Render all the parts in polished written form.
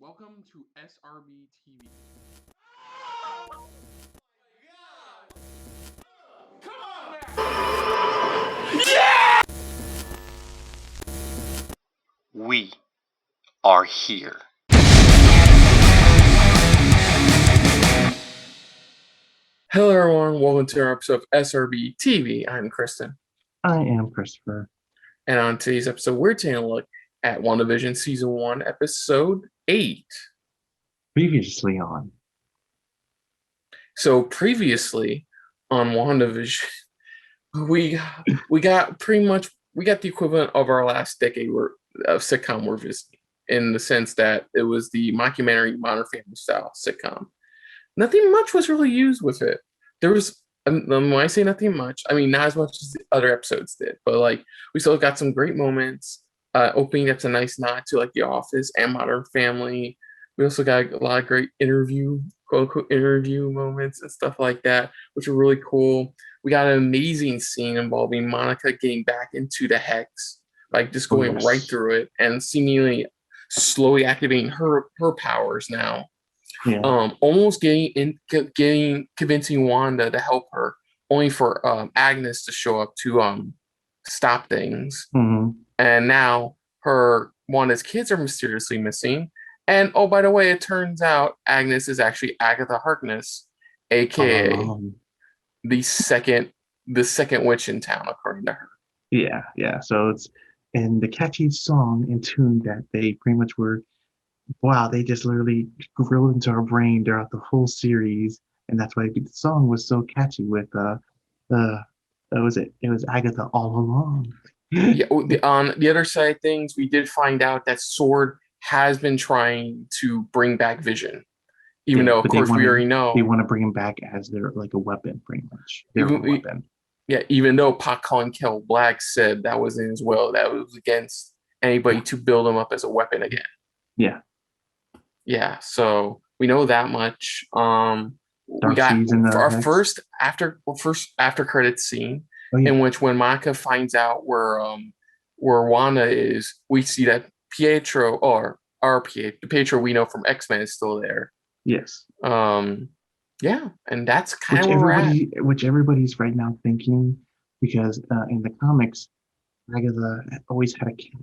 Welcome to SRB TV. We are here. Hello, everyone. Welcome to our episode of SRB TV. I'm Kristen. I am Christopher. And on today's episode, we're taking a look at WandaVision Season 1, Episode 8. Previously on. So previously on WandaVision, we got the equivalent of our last decade of sitcom we're visiting, in the sense that it was the mockumentary Modern Family style sitcom. Nothing much was really used with it. There was, when I say nothing much, I mean not as much as the other episodes did, but like we still got some great moments. Opening that's a nice nod to like The Office and Modern Family. We also got a lot of great quote unquote interview moments and stuff like that, which are really cool. We got an amazing scene involving Monica getting back into the hex, like just going right through it and seemingly slowly activating her powers now. Yeah. Almost convincing Wanda to help her, only for Agnes to show up to stop things. Mm-hmm. And now Wanda's kids are mysteriously missing. And oh, by the way, it turns out Agnes is actually Agatha Harkness, aka the second witch in town, according to her. Yeah. So it's and the catchy song and tune that they pretty much were. Wow, they just literally drilled into our brain throughout the whole series, and that's why the song was so catchy. With it was Agatha all along. Yeah. On the other side of things, we did find out that SWORD has been trying to bring back Vision, even though, of course, we already know they want to bring him back as their like a weapon, pretty much. Weapon. Yeah, even though Colin Kell Black said that wasn't his will, that was against anybody to build him up as a weapon again. Yeah, so we know that much. We got our first after credit scene, in which when Monica finds out where Wanda is, we see that Pietro, or the Pietro we know from X-Men, is still there. Yes. Yeah, and that's kind of where we're at. Which everybody's right now thinking, because in the comics, Agatha always had a cat,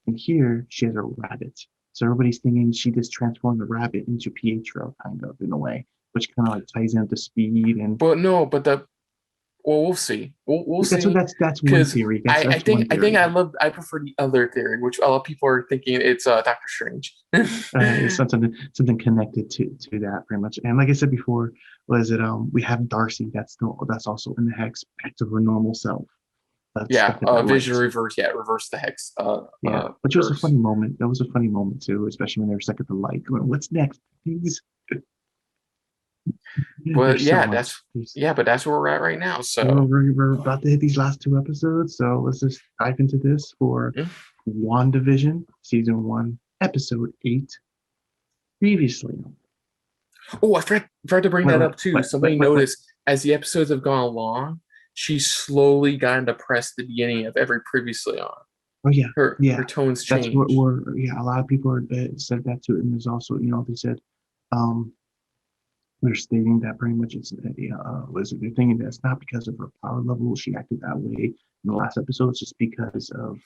and here she has a rabbit. So everybody's thinking she just transformed the rabbit into Pietro, kind of, in a way, which kind of like ties into speed and. We'll see. We'll see. That's one theory. I prefer the other theory, which a lot of people are thinking it's Doctor Strange. It's something connected to that, pretty much. And like I said before, we have Darcy that's also in the hex back to her normal self. Vision reverse the hex. Which was a funny moment. That was a funny moment too, especially when they were stuck at the light going, "What's next, please?" But but that's where we're at right now. So we're about to hit these last two episodes. So let's just dive into this for WandaVision Season 1, Episode 8. Previously. Oh, I forgot to bring that up too. Somebody noticed as the episodes have gone along, she's slowly gotten to press the beginning of every previously on. Oh yeah, her tones changed. That's what a lot of people said that too, and there's also they said they're stating that pretty much they're thinking that it's not because of her power level she acted that way in the last episode. It's just because of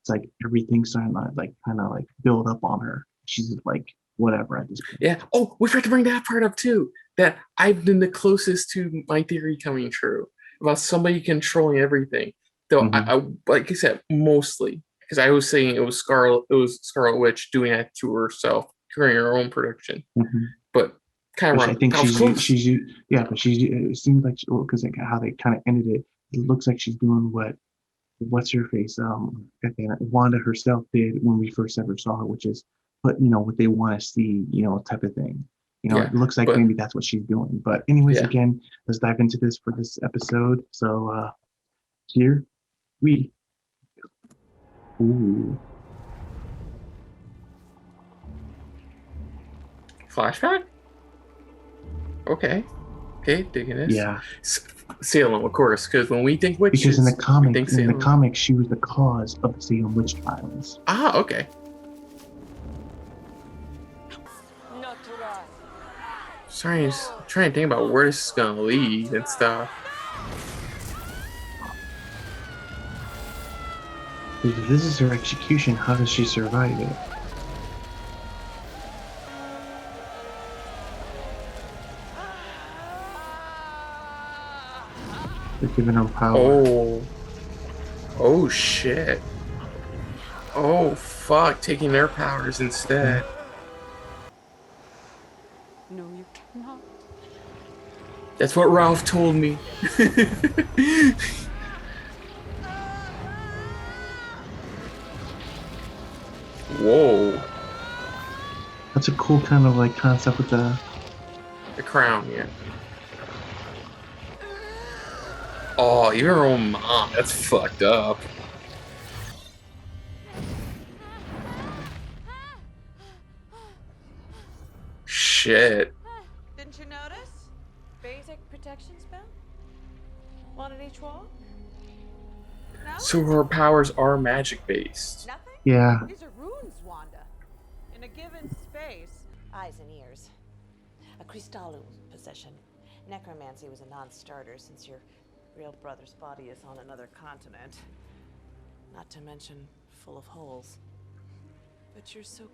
it's like everything's starting to like kind of like build up on her. She's just like whatever at this point. Yeah. Oh, we forgot to bring that part up too. That I've been the closest to my theory coming true about somebody controlling everything. Though I like I said, mostly because I was saying it was Scarlet Witch doing that to herself during her own production, but. Kind of I think she's it seems like because how they kind of ended it. It looks like she's doing what's her face Wanda herself did when we first ever saw her, which is put what they want to see type of thing. It looks like maybe that's what she's doing. But anyways, again, let's dive into this for this episode. So here we go. Flashback. Okay, digging this. Yeah, Salem, of course, because when we think witches, because in the comic, she was the cause of the Salem witch trials. Ah, okay. Trying to think about where this is gonna lead and stuff. If this is her execution, how does she survive it? They're giving her power. Oh shit. Oh fuck, taking their powers instead. No, you cannot. That's what Ralph told me. Whoa. That's a cool kind of like concept with the crown, yeah. Oh, even her own mom. That's fucked up. Shit. Didn't you notice? Basic protection spell? One at each wall? No? So her powers are magic based. Nothing? yeah. These are runes, Wanda. In a given space. Eyes and ears. A crystalline possession. Necromancy was a non-starter since your real brother's body is on another continent. Not to mention full of holes. But you're so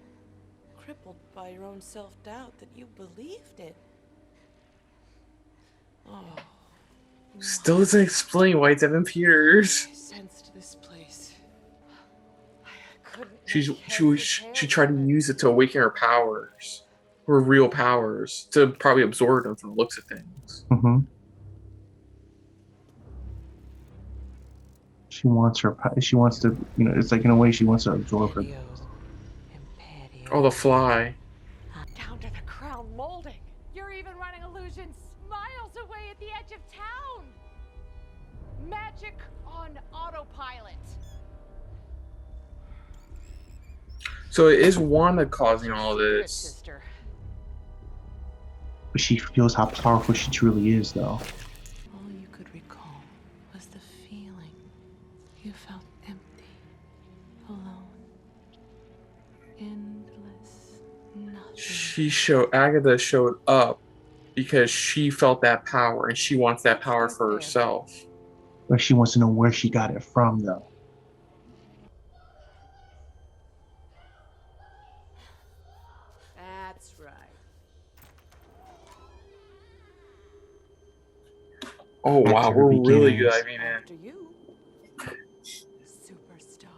crippled by your own self-doubt that you believed it. Oh. Still doesn't explain why it's Evan Peters. I sensed this place. I couldn't She tried to use it to awaken her powers. Her real powers. To probably absorb them from the looks of things. Mm-hmm. She wants to, you know, it's like in a way she wants to absorb her. Oh, the fly. Down to the crown molding. You're even running illusions miles away at the edge of town. Magic on autopilot. So it is Wanda causing all this. Sister. But she feels how powerful she truly is, though. All you could recall was the feeling. You felt empty, alone, endless, nothing. Agatha showed up because she felt that power and she wants that power for herself. But she wants to know where she got it from, though. That's right. Oh wow, That's her we're really beginnings. diving in. After you, superstar.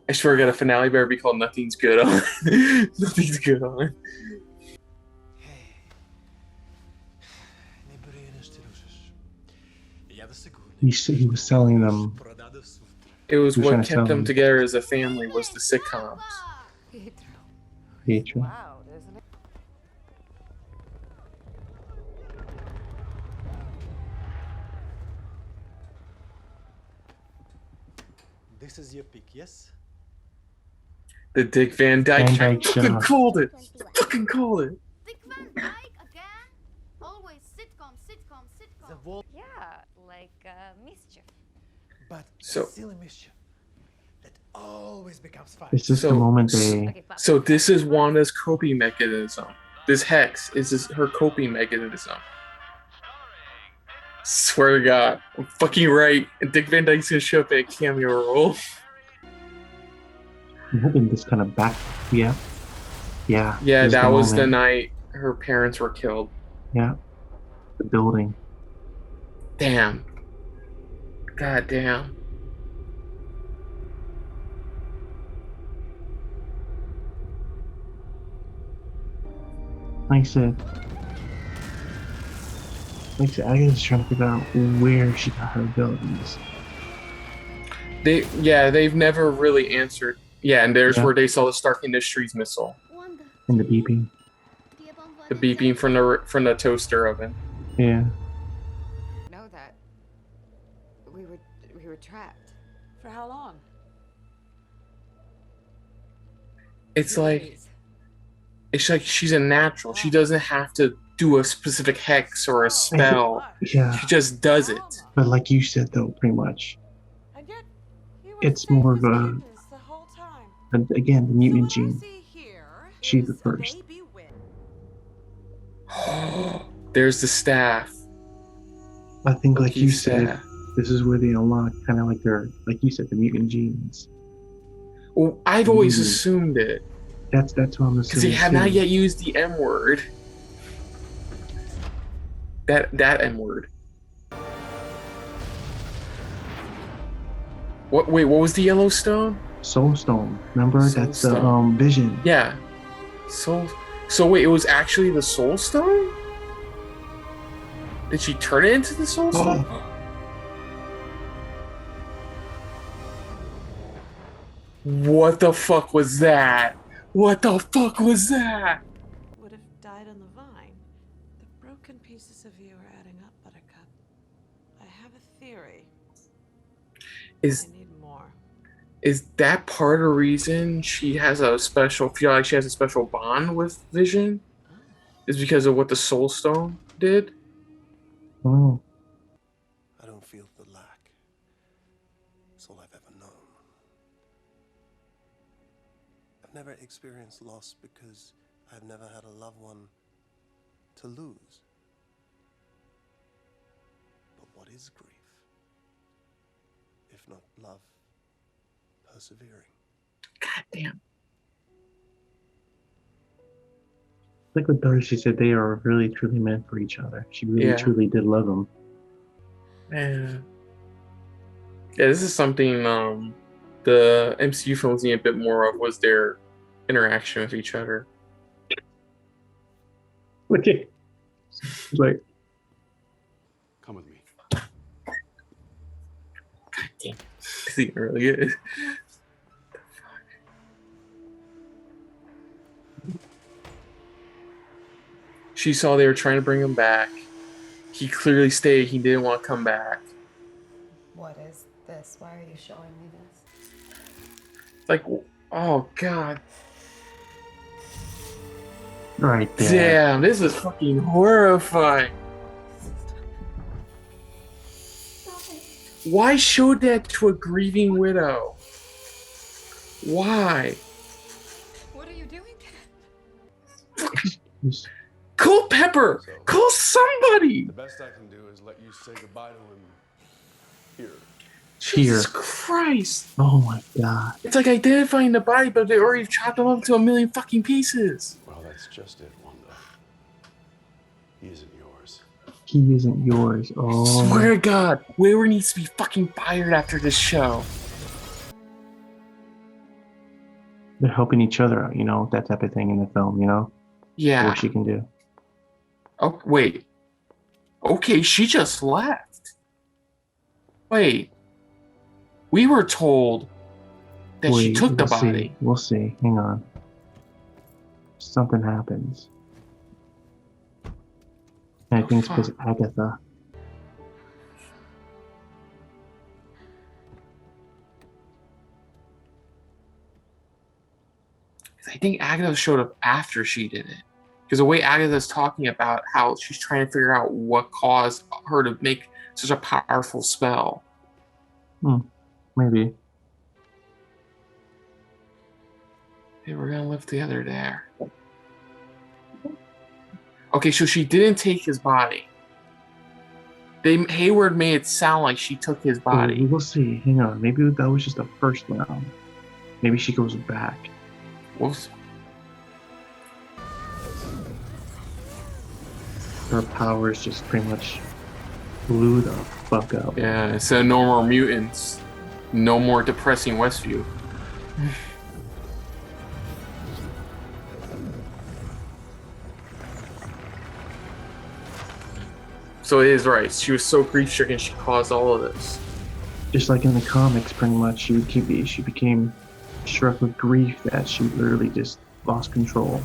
I swear I got a finale better be called Nothing's Good On. Nothing's Good On. He was telling them. It was Who's trying what to tell kept them them? together as a family was the sitcoms. Pietro. Wow, isn't it? This is your pick, yes? The Dick Van Dyke Van Show. Dyke Show. Fucking called it. Fucking called it. Dick Van Dyke again? Always sitcom, sitcom, The sitcom. wall, Yeah, like mischief. but So- silly mischief that always becomes fun. It's just So- the moment they. Okay, Papa. So this is Wanda's coping mechanism. This hex is her coping mechanism. Swear to God, I'm fucking right. And Dick Van Dyke's gonna show up in a cameo role. I'm hoping this kind of back. Yeah. Yeah. Yeah, this is that was the moment. night her parents were killed. Yeah. The building. Damn. God damn. Like I said, Agatha's trying to figure out where she got her abilities. They've never really answered. Yeah, and there's Yeah. where they saw the Stark Industries missile. Wanda, And the beeping. The beeping from the toaster oven. Yeah. Know that we were trapped. For how long? It's Days. like she's a natural. She doesn't have to do a specific hex or a spell. Yeah. She just does it. But like you said, though, pretty much. And yet, you were It's safe more as of a- mutants the whole time. And again, the mutant So what I gene. see here She's the is a first. baby win. There's the staff. I think, like you said, Staff. this is where they unlock kind of like their, like you said, the mutant genes. Well, I've always Mm. assumed it. That's what I'm Because they assuming have too. not yet used the M word. That M word. What? Wait, what was the yellow stone? Soul Stone. Remember? Soul That's Stone. the Vision. Yeah. Soul. So wait, it was actually the Soul Stone? Did she turn it into the Soul Stone? What the fuck was that? What the fuck was that? Would have died on the vine. The broken pieces of you are adding up, Buttercup. I have a theory. Is I need more. is that part of the reason she has a special feel like she has a special bond with Vision? Is because of what the Soul Stone did? Oh. I don't feel the lack. It's all I've ever known. I've never experienced loss because I've never had a loved one to lose. But what is grief? If not love, persevering. God damn. Like with Dory, she said they are really truly meant for each other. She really Yeah. truly did love him. Yeah, this is something the MCU films need a bit more of, was their interaction with each other. Look at, like, Come with me. Damn. This is really good. She saw they were trying to bring him back. He clearly stated he didn't want to come back. What is this? Why are you showing me this? Like, oh god. right there. Damn, this is fucking horrifying. Why show that to a grieving widow? Why? What are you doing? Call Pepper! Call somebody! The best I can do is let you say goodbye to him here. Jesus Christ! Oh my god. It's like identifying the body, but they already chopped him up to a million fucking pieces. Well, that's just it, Wanda. He isn't yours. He isn't yours. Oh. Swear to God, Wayward needs to be fucking fired after this show. They're helping each other out, you know, that type of thing in the film, you know? Yeah. What she can do. Oh, wait. Okay, she just left. Wait. We were told that she took the we'll body. See. We'll see. Hang on. Something happens. And I think it's because of Agatha. I think Agatha showed up after she did it. Because the way Agatha's talking about how she's trying to figure out what caused her to make such a powerful spell. Maybe. They were gonna live together there. Okay, so she didn't take his body. Hayward made it sound like she took his body. We'll see. Hang on. Maybe that was just the first round. Maybe she goes back. We'll see. Her powers just pretty much blew the fuck up. Yeah, so no more mutants. No more depressing Westview. So it is right. She was so grief-stricken she caused all of this. Just like in the comics, pretty much, she became struck with grief that she literally just lost control.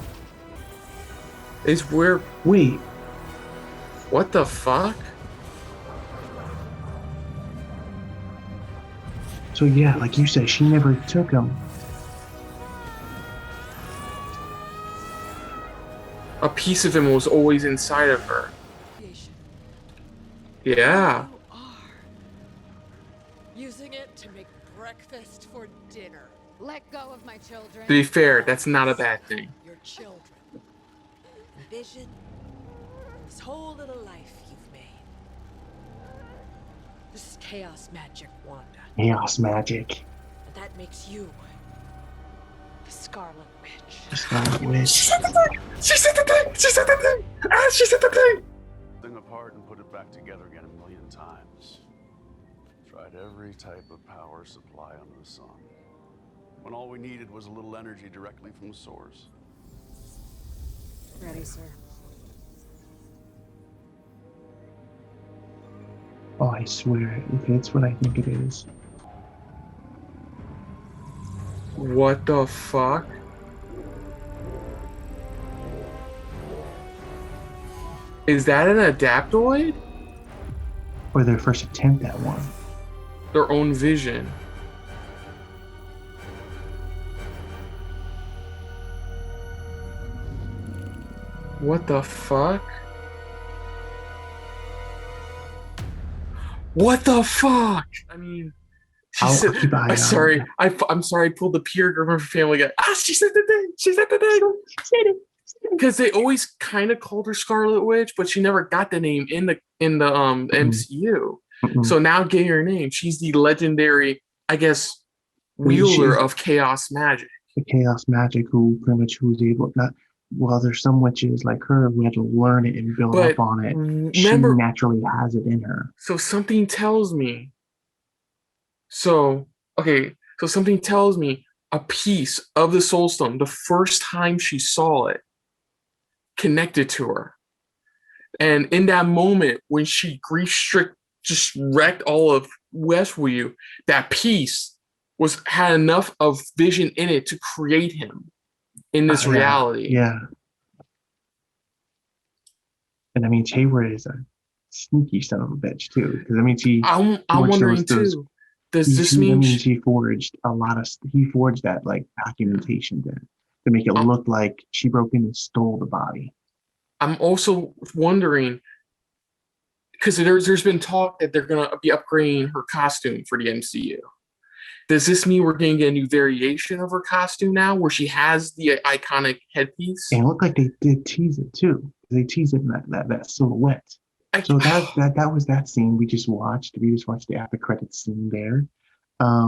It's weird. Wait. What the fuck? So yeah, like you said, she never took him. A piece of him was always inside of her. Yeah. You are using it to make breakfast for dinner. Let go of my children. To be fair, that's not a bad thing. Your children. Vision, This whole little life you've made. This is chaos magic, Wanda. Chaos magic. And that makes you the Scarlet Witch. The Scarlet Witch. She said the thing! She said the thing! She said the thing! Ah, she said the thing! Thing apart and put it back together again a million times. Tried every type of power supply under the sun. When all we needed was a little energy directly from the source. Ready, sir. Oh, I swear, if it's what I think it is. What the fuck? Is that an adaptoid? Or their first attempt at one. Their own vision. What the fuck? What the fuck? I mean, she I'll said, keep an eye I'm out. sorry. I'm sorry. I pulled the Peter Griffin Family Guy. Ah, she said the thing. She said the thing. She said it. Because they always kind of called her Scarlet Witch, but she never got the name in the MCU. Mm-mm. So now getting her name, she's the legendary, I guess, wielder of chaos magic. The chaos magic who pretty much who's able not well, there's some witches like her who had to learn it and build But up on it. remember- She naturally has it in her. So something tells me. So something tells me a piece of the Soul Stone, the first time she saw it, connected to her. And in that moment when she just wrecked all of Westview, that piece had enough of vision in it to create him in this reality. Yeah. And I mean, Hayward is a sneaky son of a bitch too. Because I mean, I'm forged wondering too. Does this mean she forged a lot of? He forged that like documentation there to make it look like she broke in and stole the body. I'm also wondering, because there's been talk that they're gonna be upgrading her costume for the MCU. Does this mean we're going to get a new variation of her costume now, where she has the iconic headpiece? And it looked like they did tease it too. They teased it in that silhouette. So that was that scene we just watched. We just watched the after credits scene there. I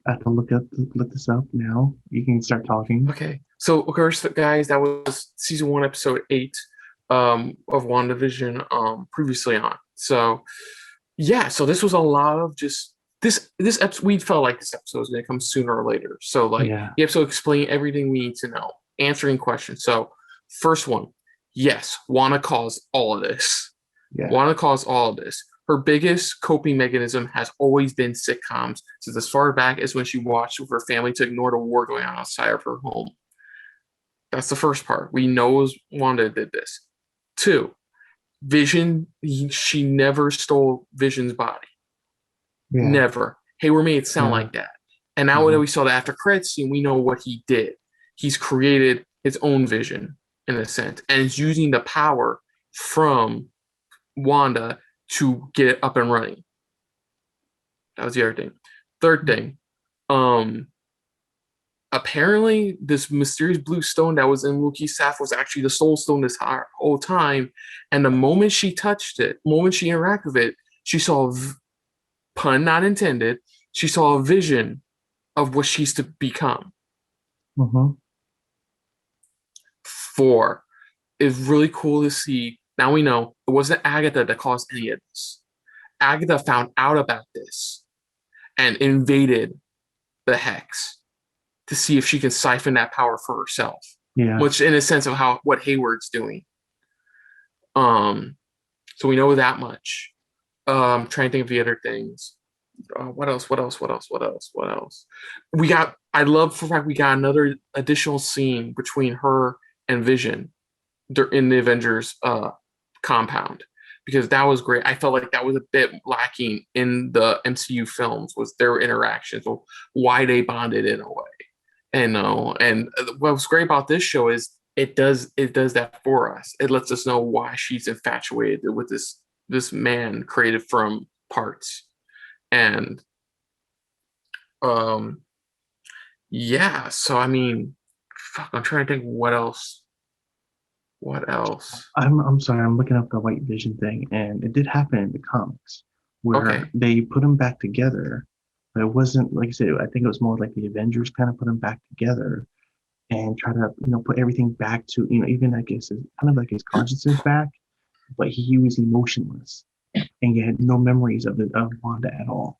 have to look this up now. You can start talking. Okay. So of course, guys, that was season 1, episode 8 of WandaVision previously on. So yeah, so this was a lot of just this episode. We felt like this episode was going to come sooner or later. So like the episode explained everything we need to know, answering questions. So first one, yes, Wanda caused all of this. Yeah. Wanda caused all of this. Her biggest coping mechanism has always been sitcoms, since as far back as when she watched with her family to ignore the war going on outside of her home. That's the first part. We know Wanda did this. 2, Vision, she never stole Vision's body. Yeah. Never. Hayward made it sound like that. And now that we saw the after credits scene, we know what he did. He's created his own vision, in a sense, and is using the power from Wanda to get it up and running. That was the other thing. Third thing, apparently this mysterious blue stone that was in Loki's staff was actually the Soul Stone this whole time. And the moment she touched it, moment she interacted with it, she saw, pun not intended, she saw a vision of what she's to become. 4, is really cool to see. Now we know it wasn't Agatha that caused any of this. Agatha found out about this and invaded the Hex to see if she can siphon that power for herself. Yeah. Which, in a sense of what Hayward's doing. So we know that much. Trying to think of the other things. What else? I love for the fact we got another additional scene between her and Vision in the Avengers compound, because that was great. I felt like that was a bit lacking in the MCU films, was their interactions, or why they bonded in a way. And what was great about this show is it does that for us. It lets us know why she's infatuated with this man created from parts. And yeah, so I mean, fuck, I'm trying to think what else. What else? I'm sorry, I'm looking up the White Vision thing, and it did happen in the comics where Okay. they put them back together, but it wasn't like I said. I think it was more like the Avengers kind of put them back together and try to put everything back to even I guess kind of like his consciousness back, but he was emotionless and he had no memories of Wanda at all.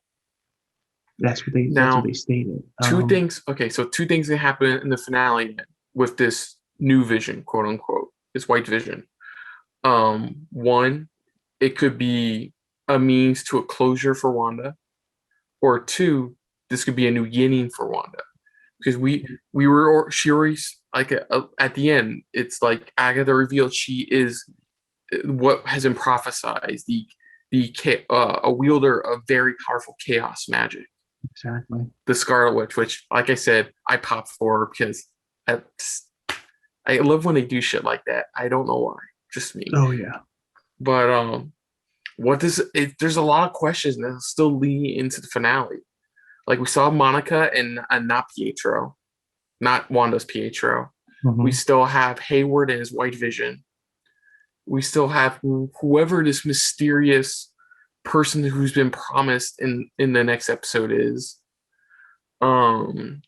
That's what Now, they stated. two things. Okay, so two things that happen in the finale with this new Vision, quote unquote, this White Vision. One, it could be a means to a closure for Wanda, or two, this could be a new beginning for Wanda, because she already like at the end, it's like Agatha revealed she is what has been prophesied, a wielder of very powerful chaos magic, Exactly. the Scarlet Witch, which, like I said, I pop for because I love when they do shit like that. I don't know why, just me. Oh yeah. But there's a lot of questions that are still leading into the finale. Like we saw Monica and not Pietro, not Wanda's Pietro. Mhm. We still have Hayward and his White Vision. We still have whoever this mysterious person who's been promised in the next episode is. The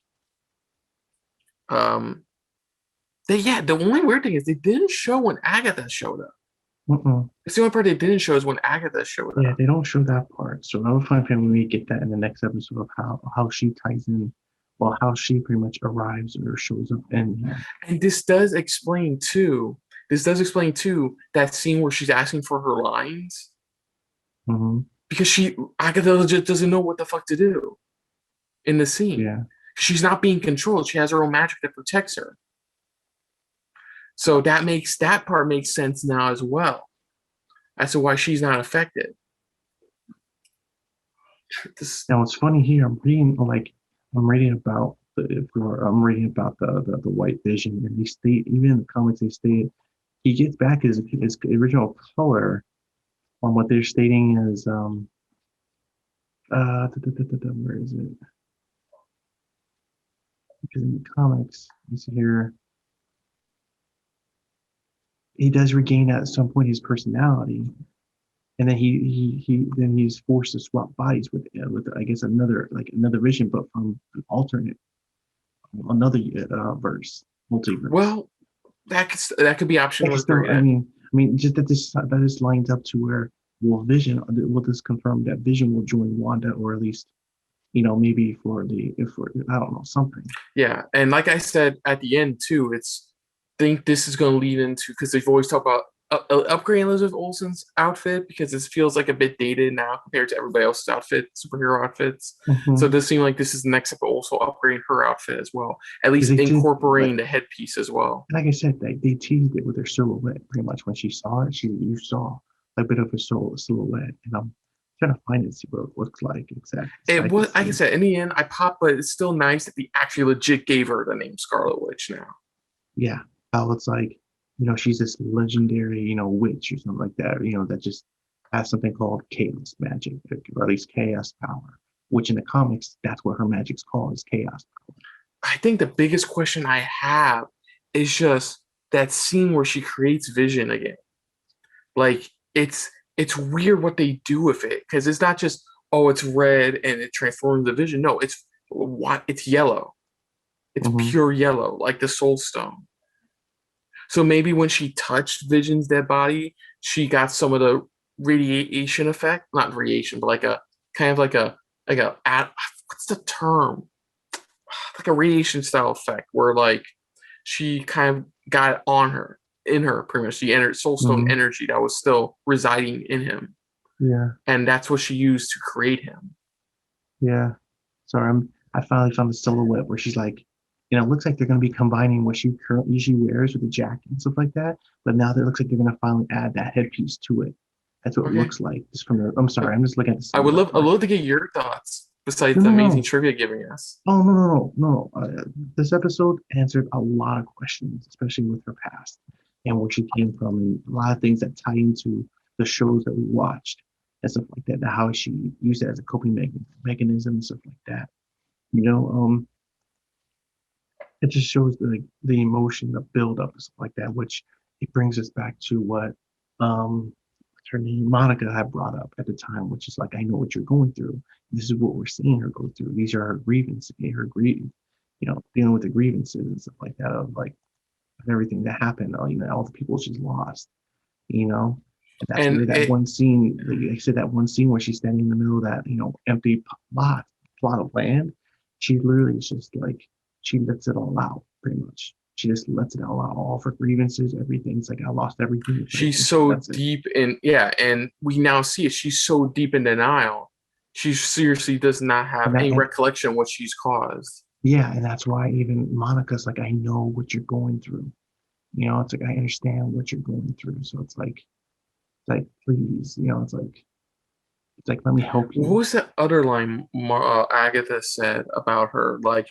only weird thing is they didn't show when Agatha showed up. Mm-mm. It's the only part they didn't show is when Agatha showed Yeah, up. they don't show that part. So I would find when we get that in the next episode of how she ties in, well, how she pretty much arrives or shows up in. And this does explain too. That scene where she's asking for her lines, Mm-hmm. because Agatha legit doesn't know what the fuck to do in the scene. Yeah. She's not being controlled. She has her own magic that protects her. So that part makes sense now as well, as to why she's not affected. Now it's funny here. I'm reading about the White Vision, and they state even in the comics they state he gets back his original color on what they're stating as where is it? Because in the comics, you see here, he does regain at some point his personality, and then he's forced to swap bodies with I guess another Vision, but from an alternate another verse multiverse. Well, that could be option number three. I mean, just that this lines up to where will this confirm that Vision will join Wanda, or at least maybe for I don't know, something. Yeah, and like I said at the end too, think this is going to lead into, because they've always talked about upgrading Elizabeth Olsen's outfit, because this feels like a bit dated now compared to everybody else's superhero outfits. Mm-hmm. So it does seem like this is the next step, also upgrading her outfit as well, at least incorporating the headpiece as well. Like I said, they teased it with her silhouette pretty much. When she saw it, you saw a bit of a silhouette, and I'm trying to find it, see what it looks like exactly. It was, like I said, in the end, I popped, but it's still nice that they actually legit gave her the name Scarlet Witch now. Yeah, how it's like, she's this legendary, witch or something like that, that just has something called chaos magic, or at least chaos power, which in the comics, that's what her magic's called, is chaos power. I think the biggest question I have is just that scene where she creates Vision again. Like, it's weird what they do with it, because it's not just, oh, it's red and it transforms the Vision. No, it's yellow. It's pure yellow, like the Soul Stone. So maybe when she touched Vision's dead body, she got some of the radiation effect, not radiation, but like a kind of like a what's the term? Like a radiation style effect, where like she kind of got it on her, in her, pretty much the Soul Stone energy that was still residing in him. Yeah. And that's what she used to create him. Yeah. Sorry, I finally found the silhouette where she's like, it looks like they're going to be combining what she usually wears with the jacket and stuff like that. But now it looks like they're going to finally add that headpiece to it. That's what it looks like. Just from I'm sorry, I'm just looking at the. I would love to get your thoughts besides the amazing trivia giving us. Oh no! This episode answered a lot of questions, especially with her past and where she came from, and a lot of things that tie into the shows that we watched and stuff like that. How she used it as a coping mechanism and stuff like that. It just shows the emotion, the build up and stuff like that, which it brings us back to what what's her name, Monica, had brought up at the time, which is like, I know what you're going through. This is what we're seeing her go through. These are her grievances, dealing with the grievances and stuff like that of like everything that happened, all the people she's lost, And that's where that one scene, like I said, that one scene where she's standing in the middle of that, empty plot of land. She literally is just like, she lets it all out pretty much. She just lets it all out, all of her grievances, everything. It's like, I lost everything. She's so deep in, and we now see it. She's so deep in denial. She seriously does not have any recollection of what she's caused. Yeah, and that's why even Monica's like, I know what you're going through. It's like, I understand what you're going through. So it's like please, it's like, let me help you. What was that other line Agatha said about her? Like,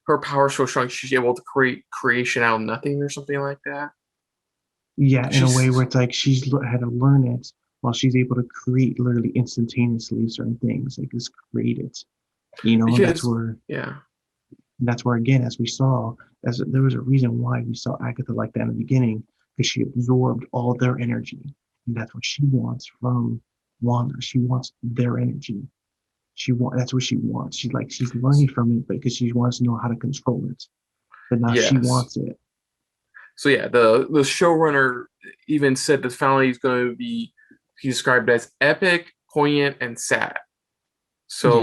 her power so strong, she's able to create creation out of nothing or something like that. Yeah, in a way where it's like she's had to learn it while she's able to create literally instantaneously certain things, like just create it. That's where again, as we saw, there was a reason why we saw Agatha like that in the beginning, because she absorbed all their energy. And that's what she wants from Wanda. She wants their energy. That's what she wants. She's learning from it because she wants to know how to control it. But now she wants it. So yeah, the showrunner even said the finale is going to be, he described as epic, poignant, and sad. So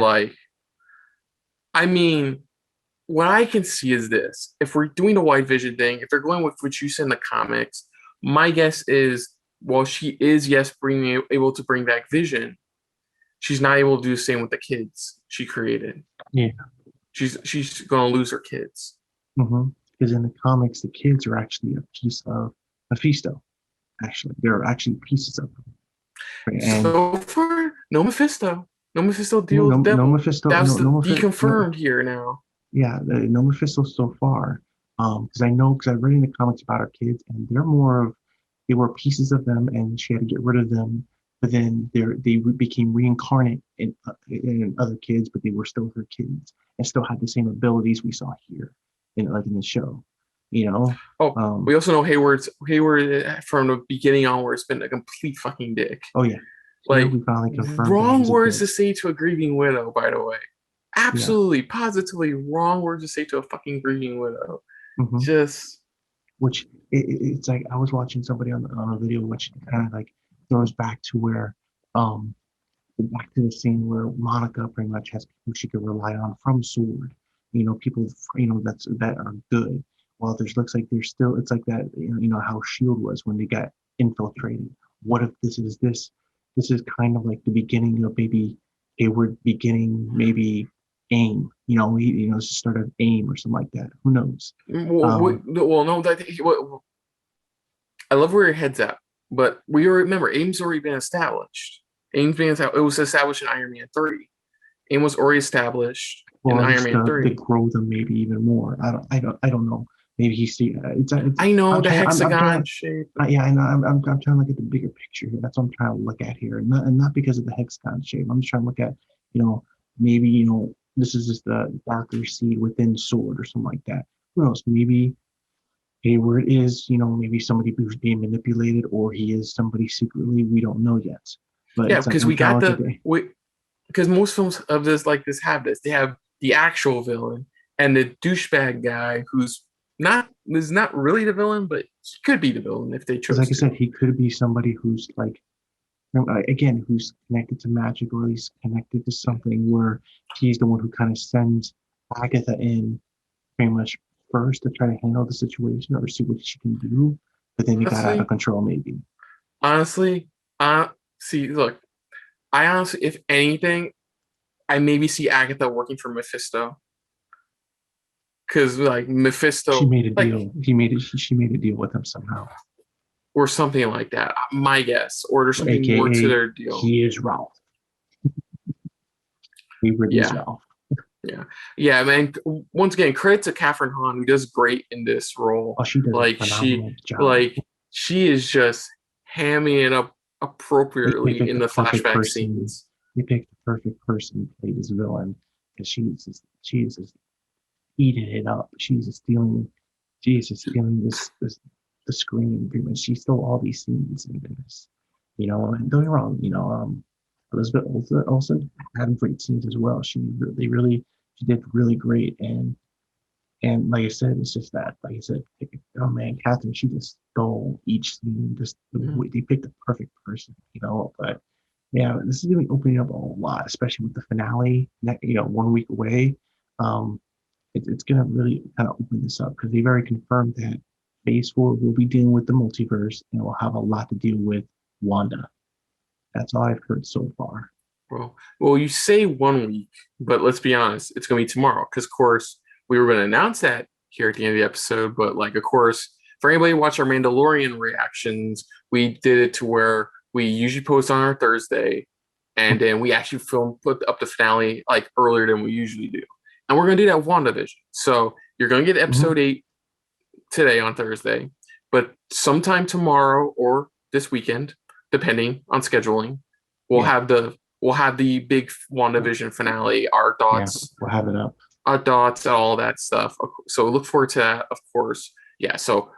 what I can see is this: if we're doing the White Vision thing, if they're going with what you said in the comics, my guess is, while she is able to bring back Vision, she's not able to do the same with the kids she created. Yeah, she's going to lose her kids. Because in the comics, the kids are actually a piece of Mephisto. Actually, they're actually pieces of them. Right? And so far, no Mephisto deal with devil. That's deconfirmed here now. Yeah, no Mephisto so far. Because I read in the comics about her kids, and they were pieces of them, and she had to get rid of them. But then they became reincarnate in other kids, but they were still her kids and still had the same abilities we saw here, in the show. We also know Hayward from the beginning onward has been a complete fucking dick. Oh yeah, like we finally confirmed wrong words to say to a grieving widow. By the way, absolutely, positively wrong words to say to a fucking grieving widow. It's like I was watching somebody on a video, which kind of like throws back to where, back to the scene where Monica pretty much has people she could rely on from SWORD. People that are good. Well, looks like there's still, it's like that, how SHIELD was when they got infiltrated. What if this is kind of like the beginning of maybe Hayward beginning maybe AIM, the start of AIM or something like that. Who knows? I love where your head's at, but we remember AIM's already been established. It was established in Iron Man 3. AIM was already established in Iron Man 3. To grow them maybe even more. I don't know. Maybe he's I know the hexagon shape. Yeah, I know. I'm trying to look at the bigger picture here. That's what I'm trying to look at here, and not because of the hexagon shape. I'm just trying to look at, maybe this is just the darker seed within SWORD or something like that. Who knows? Maybe Hayward is, maybe somebody who's being manipulated, or he is somebody secretly we don't know yet. But yeah, because because most films of this have this. They have the actual villain and the douchebag guy who's not really the villain, but he could be the villain if they chose. Like I said, he could be somebody who's who's connected to magic, or at least connected to something where he's the one who kind of sends Agatha in pretty much first to try to handle the situation or see what she can do, but then he got out of control maybe. Honestly, look, I honestly, if anything, I maybe see Agatha working for Mephisto. Because Mephisto, she made a deal. She made a deal with him somehow, or something like that. My guess, or there's something AKA, more to their deal. He is Ralph. Ralph. Yeah, man. Once again, credit to Catherine Hahn, who does great in this role. Oh, she does a phenomenal job. She is just hamming it up appropriately in the flashback scenes. They picked the perfect person to play this villain, because she is just eating it up. She's just stealing this the screen. Pretty much, she stole all these scenes in this. And don't get me wrong. Elizabeth Olsen had great scenes as well. She did really great. And like I said, it's just that, like I said, oh man, Catherine, she just stole each scene. Just they picked the perfect person. But yeah, this is going to be opening up a lot, especially with the finale. 1 week away. It's going to really kind of open this up because they've already confirmed that Phase 4 will be dealing with the multiverse and will have a lot to deal with Wanda. That's all I've heard so far. Well, you say 1 week, but let's be honest, it's going to be tomorrow because, of course, we were going to announce that here at the end of the episode. But, like, of course, for anybody who watched our Mandalorian reactions, we did it to where we usually post on our Thursday, and then we actually put up the finale like earlier than we usually do. And we're going to do that with WandaVision. So you're going to get episode 8 today on Thursday, but sometime tomorrow or this weekend, depending on scheduling, we'll have the big WandaVision finale, our thoughts. Yeah, we'll have it up. Our thoughts and all that stuff. So look forward to that, of course. Yeah, so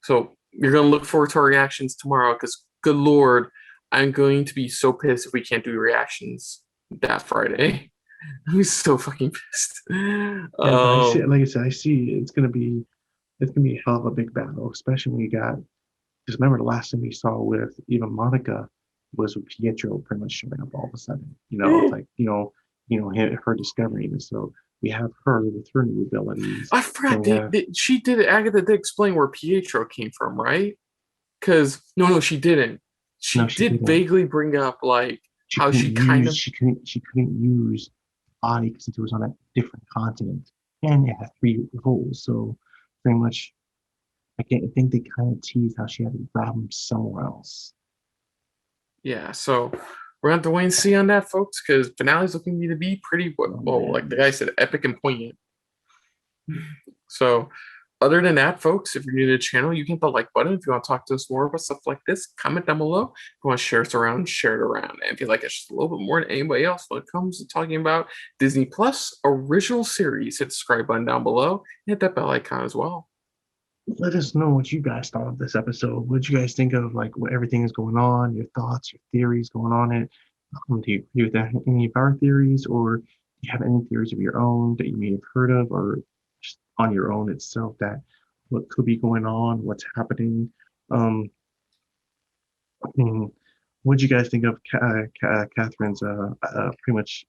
you're going to look forward to our reactions tomorrow because, good Lord, I'm going to be so pissed if we can't do reactions that Friday. I'm so fucking pissed. Like I said, I see it's gonna be a hell of a big battle, especially when you got. Just remember the last thing we saw with even Monica was with Pietro pretty much showing up all of a sudden. It's like her discovering it. So we have her with her new abilities. I forgot she did it. Agatha did explain where Pietro came from, right? Because no, she didn't. She did vaguely bring up like how she couldn't use body because it was on a different continent and it had 3 holes. So pretty much, I think they kind of teased how she had to grab him somewhere else. Yeah, so we're gonna have to wait and see on that, folks, because finale's looking to be pretty like the guy said, epic and poignant. So other than that, folks, if you're new to the channel, you can hit the like button. If you want to talk to us more about stuff like this, comment down below. If you want to share us around, share it around. And if you like us just a little bit more than anybody else when it comes to talking about Disney Plus original series, hit the subscribe button down below and hit that bell icon as well. Let us know what you guys thought of this episode. What did you guys think of like what everything is going on, your thoughts, your theories going on in it? Do you agree with any of our theories, or do you have any theories of your own that you may have heard of, or just on your own itself that what could be going on, what's happening? What did you guys think of Catherine's pretty much,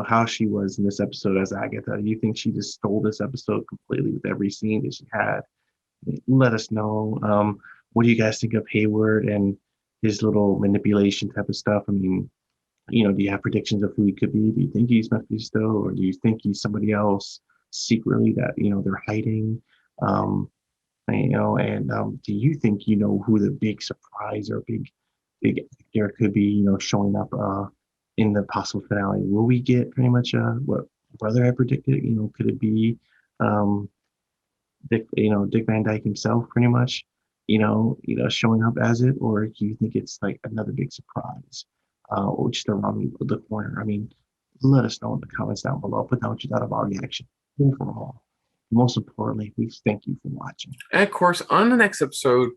how she was in this episode as Agatha? Do you think she just stole this episode completely with every scene that she had? Let us know. What do you guys think of Hayward and his little manipulation type of stuff? I mean, do you have predictions of who he could be? Do you think he's Mephisto, or do you think he's somebody else secretly that they're hiding? Do you think who the big surprise or big actor could be? Showing up in the possible finale. Will we get pretty much what brother had predicted? Could it be Dick Van Dyke himself, pretty much? Showing up as it, or do you think it's like another big surprise, or just around the corner? I mean, let us know in the comments down below. Put down what you thought of our reaction overall. Most importantly, we thank you for watching. And of course, on the next episode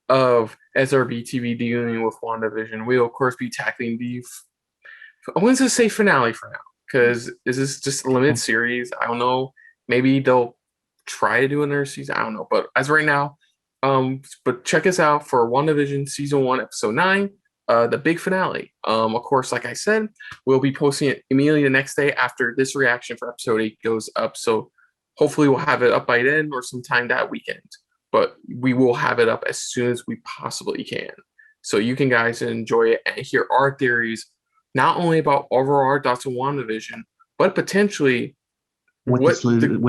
of SRB TV dealing with WandaVision, we'll of course be tackling the I want to say finale for now, because this is just a limited series. I don't know. Maybe they'll try to do another season. I don't know. But as right now, but check us out for WandaVision Season 1, Episode 9, the big finale. Of course, like I said, we'll be posting it immediately the next day after this reaction for Episode 8 goes up. So hopefully we'll have it up by then or sometime that weekend. But we will have it up as soon as we possibly can. So you can guys enjoy it and hear our theories, not only about overall thoughts of WandaVision, but potentially what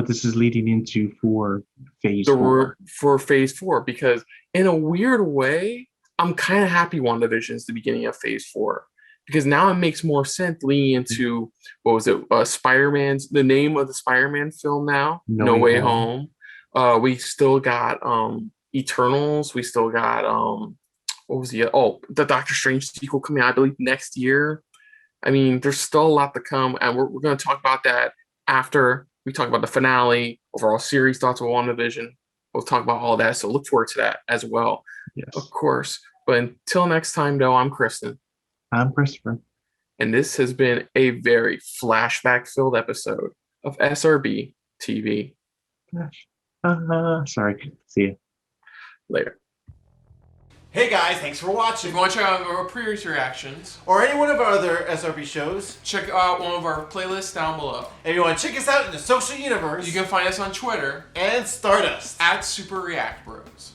this is leading into for Phase 4. For Phase 4, because in a weird way, I'm kind of happy WandaVision is the beginning of Phase 4, because now it makes more sense leading into Spider-Man's, the name of the Spider-Man film now, No Way Home. We still got Eternals. We still got the Doctor Strange sequel coming out, I believe, next year. I mean, there's still a lot to come, and we're going to talk about that after we talk about the finale, overall series thoughts of WandaVision. we'll talk about all that. So look forward to that as well, Yes. of course. But until next time, though, I'm Kristen. I'm Christopher. And this has been a very flashback-filled episode of SRB TV. Sorry. See ya. Later. Hey guys, thanks for watching. If you want to check out our previous reactions, Or any one of our other SRB shows, check out one of our playlists down below. if you want to check us out in the social universe, You can find us on Twitter and Stardust. at Super React Bros.